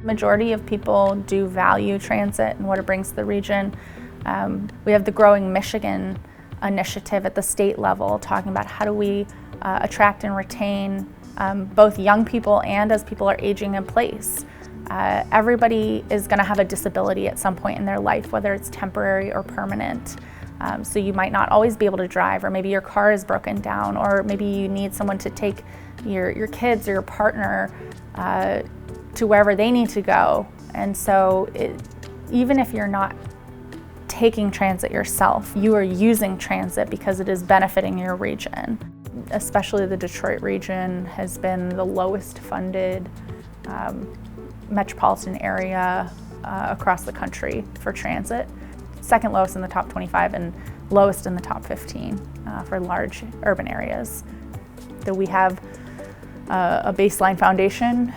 Majority of people do value transit and what it brings to the region. We have the Growing Michigan initiative at the state level talking about how do we attract and retain both young people and as people are aging in place. Everybody is going to have a disability at some point in their life, whether it's temporary or permanent. So you might not always be able to drive, or maybe your car is broken down, or maybe you need someone to take your kids or your partner to wherever they need to go. And so even if you're not taking transit yourself, you are using transit because it is benefiting your region. Especially the Detroit region has been the lowest funded metropolitan area across the country for transit. Second lowest in the top 25 and lowest in the top 15 for large urban areas. So we have a baseline foundation,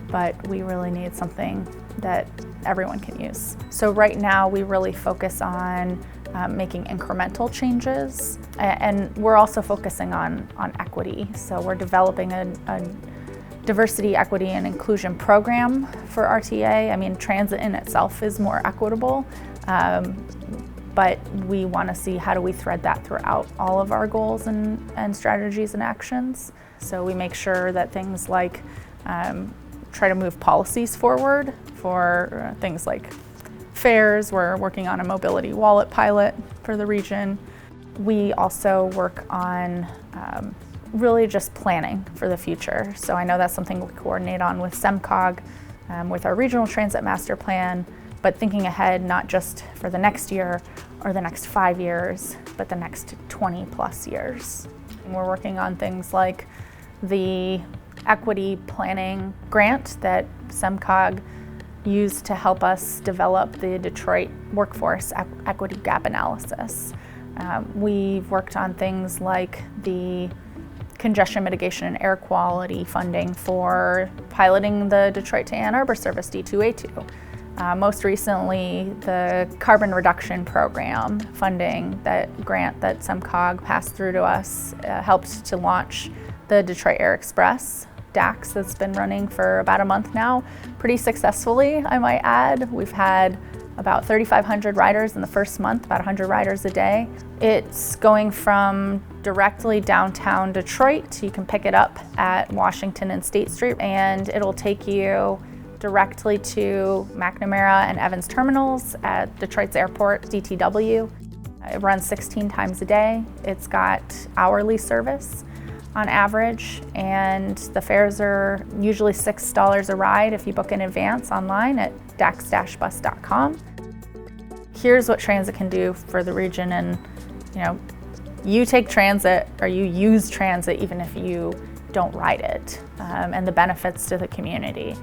but we really need something that everyone can use. So right now we really focus on making incremental changes, and we're also focusing on equity. So we're developing a diversity, equity, and inclusion program for RTA. I mean, transit in itself is more equitable, but we want to see how do we thread that throughout all of our goals and strategies and actions. So we make sure that things like try to move policies forward for things like fares. We're working on a mobility wallet pilot for the region. We also work on really just planning for the future. So I know that's something we coordinate on with SEMCOG, with our regional transit master plan, but thinking ahead not just for the next year or the next 5 years, but the next 20 plus years. And we're working on things like the equity planning grant that SEMCOG used to help us develop the Detroit workforce equity gap analysis. We've worked on things like the congestion mitigation and air quality funding for piloting the Detroit to Ann Arbor service D2A2. Most recently, the carbon reduction program funding, that grant that SEMCOG passed through to us, helped to launch the Detroit Air Express DAX that's been running for about a month now, pretty successfully, I might add. We've had about 3,500 riders in the first month, about 100 riders a day. It's going from directly downtown Detroit. You can pick it up at Washington and State Street, and it'll take you directly to McNamara and Evans terminals at Detroit's airport, DTW. It runs 16 times a day. It's got hourly service on average, and the fares are usually $6 a ride if you book in advance online at dax-bus.com. Here's what transit can do for the region, and you take transit or you use transit even if you don't ride it, and the benefits to the community.